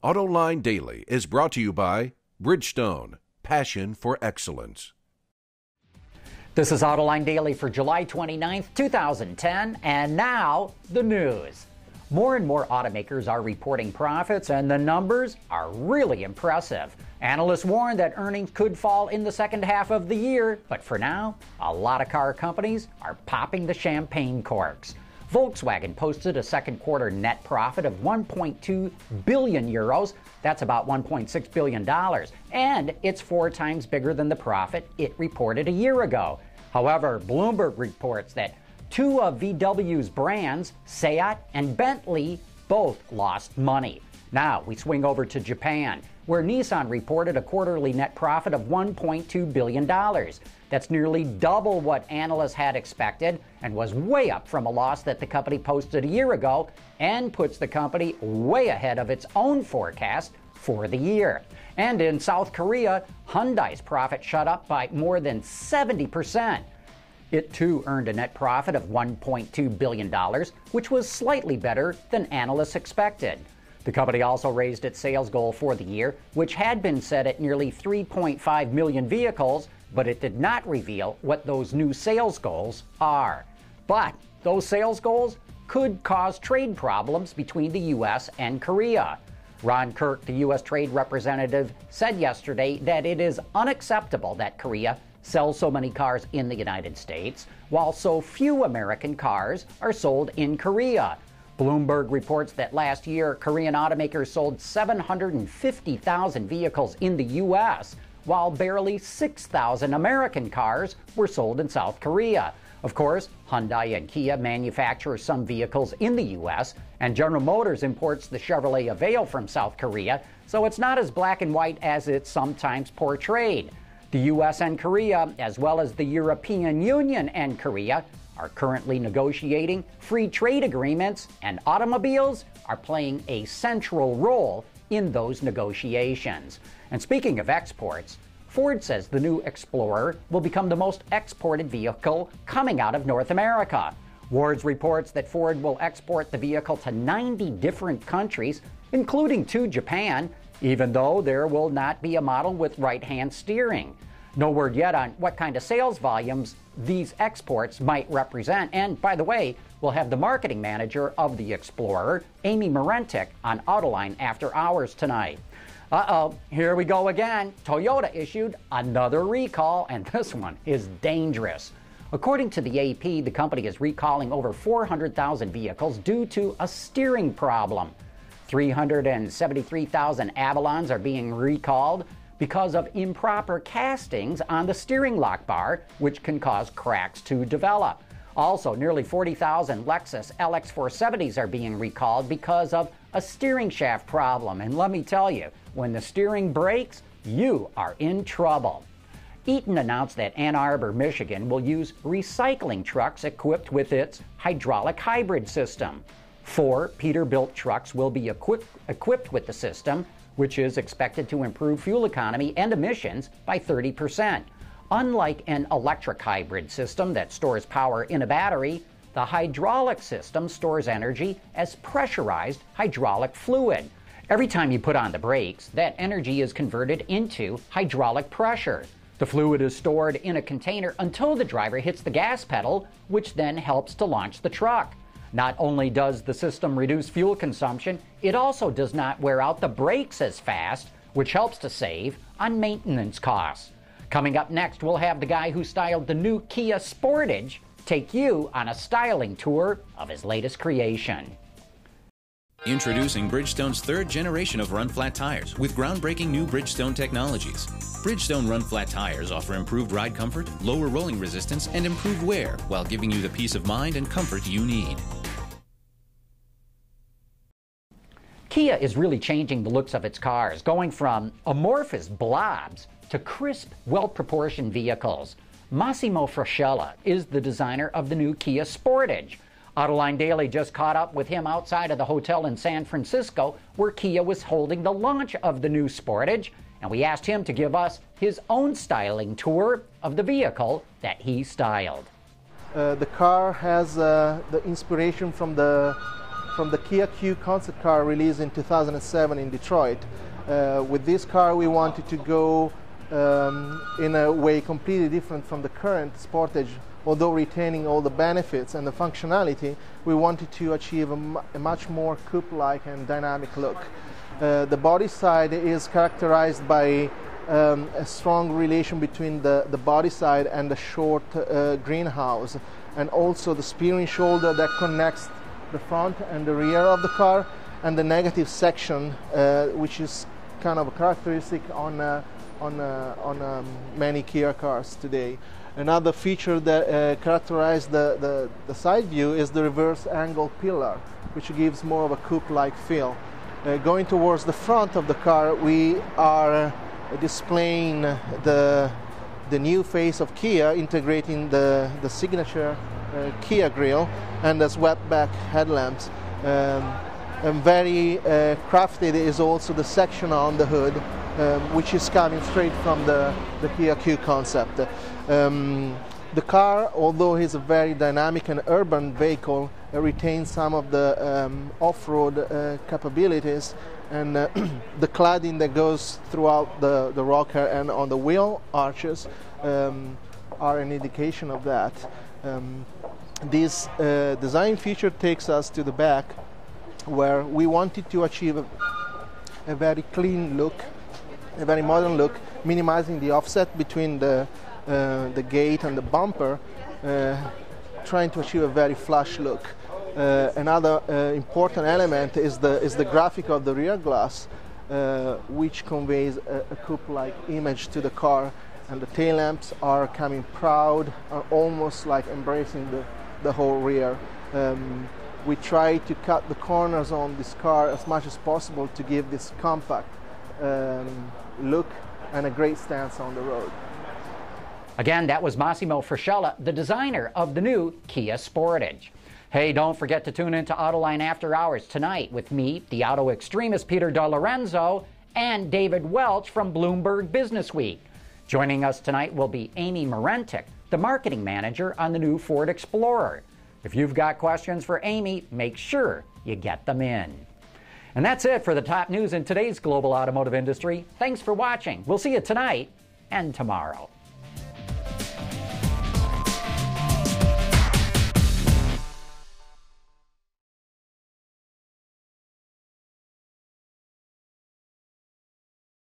Autoline Daily is brought to you by Bridgestone, passion for excellence. This is Autoline Daily for July 29th, 2010, and now the news. More and more automakers are reporting profits, and the numbers are really impressive. Analysts warn that earnings could fall in the second half of the year, but for now, a lot of car companies are popping the champagne corks. Volkswagen posted a second quarter net profit of 1.2 billion euros. That's about $1.6 billion. And it's 4 times bigger than the profit it reported a year ago. However, Bloomberg reports that 2 of VW's brands, Seat and Bentley, both lost money. Now we swing over to Japan, where Nissan reported a quarterly net profit of $1.2 billion. That's nearly double what analysts had expected and was way up from a loss that the company posted a year ago and puts the company way ahead of its own forecast for the year. And in South Korea, Hyundai's profit shot up by more than 70%. It too earned a net profit of $1.2 billion, which was slightly better than analysts expected. The company also raised its sales goal for the year, which had been set at nearly 3.5 million vehicles, but it did not reveal what those new sales goals are. But those sales goals could cause trade problems between the U.S. and Korea. Ron Kirk, the U.S. trade representative, said yesterday that it is unacceptable that Korea sells so many cars in the United States, while so few American cars are sold in Korea. Bloomberg reports that last year, Korean automakers sold 750,000 vehicles in the U.S., while barely 6,000 American cars were sold in South Korea. Of course, Hyundai and Kia manufacture some vehicles in the U.S., and General Motors imports the Chevrolet Aveo from South Korea, so it's not as black and white as it's sometimes portrayed. The U.S. and Korea, as well as the European Union and Korea, are currently negotiating free trade agreements, and automobiles are playing a central role in those negotiations. And speaking of exports, Ford says the new Explorer will become the most exported vehicle coming out of North America. Wards reports that Ford will export the vehicle to 90 different countries, including to Japan, even though there will not be a model with right-hand steering. No word yet on what kind of sales volumes these exports might represent. And by the way, we'll have the marketing manager of the Explorer, Amy Morentic, on Autoline after hours tonight. Here we go again. Toyota issued another recall, and this one is dangerous. According to the AP, the company is recalling over 400,000 vehicles due to a steering problem. 373,000 Avalons are being recalled because of improper castings on the steering lock bar, which can cause cracks to develop. Also, nearly 40,000 Lexus LX470s are being recalled because of a steering shaft problem. And let me tell you, when the steering breaks, you are in trouble. Eaton announced that Ann Arbor, Michigan will use recycling trucks equipped with its hydraulic hybrid system. 4 Peterbilt trucks will be equipped with the system, which is expected to improve fuel economy and emissions by 30%. Unlike an electric hybrid system that stores power in a battery, the hydraulic system stores energy as pressurized hydraulic fluid. Every time you put on the brakes, that energy is converted into hydraulic pressure. The fluid is stored in a container until the driver hits the gas pedal, which then helps to launch the truck. Not only does the system reduce fuel consumption, it also does not wear out the brakes as fast, which helps to save on maintenance costs. Coming up next, we'll have the guy who styled the new Kia Sportage take you on a styling tour of his latest creation. Introducing Bridgestone's third generation of run-flat tires with groundbreaking new Bridgestone technologies. Bridgestone run-flat tires offer improved ride comfort, lower rolling resistance, and improved wear while giving you the peace of mind and comfort you need. Kia is really changing the looks of its cars, going from amorphous blobs to crisp, well-proportioned vehicles. Massimo Frascella is the designer of the new Kia Sportage. Autoline Daily just caught up with him outside of the hotel in San Francisco, where Kia was holding the launch of the new Sportage, and we asked him to give us his own styling tour of the vehicle that he styled. The car has the inspiration from the from the Kia Q concept car released in 2007 in Detroit. With this car we wanted to go in a way completely different from the current Sportage. Although retaining all the benefits and the functionality, we wanted to achieve a much more coupe-like and dynamic look. The body side is characterized by a strong relation between the body side and the short greenhouse, and also the steering shoulder that connects the front and the rear of the car, and the negative section, which is kind of a characteristic on many Kia cars today. Another feature that characterizes the side view is the reverse angle pillar, which gives more of a coupe-like feel. Going towards the front of the car, we are displaying the new face of Kia, integrating the signature Kia grille and the swept-back headlamps. And very crafted is also the section on the hood, which is coming straight from the Kia Q concept. The car, although it's a very dynamic and urban vehicle, retains some of the off-road capabilities, and the cladding that goes throughout the rocker and on the wheel arches are an indication of that. This design feature takes us to the back, where we wanted to achieve a very clean look, a very modern look, minimizing the offset between the gate and the bumper, trying to achieve a very flush look. Another important element is the graphic of the rear glass, which conveys a coupe-like image to the car, and the tail lamps are coming proud, are almost like embracing the whole rear. We try to cut the corners on this car as much as possible to give this compact look and a great stance on the road. Again, that was Massimo Frascella, the designer of the new Kia Sportage. Hey, don't forget to tune into Autoline After Hours tonight with me, the auto extremist Peter DeLorenzo, and David Welch from Bloomberg Businessweek. Joining us tonight will be Amy Morentik, the marketing manager on the new Ford Explorer. If you've got questions for Amy, make sure you get them in. And that's it for the top news in today's global automotive industry. Thanks for watching. We'll see you tonight and tomorrow.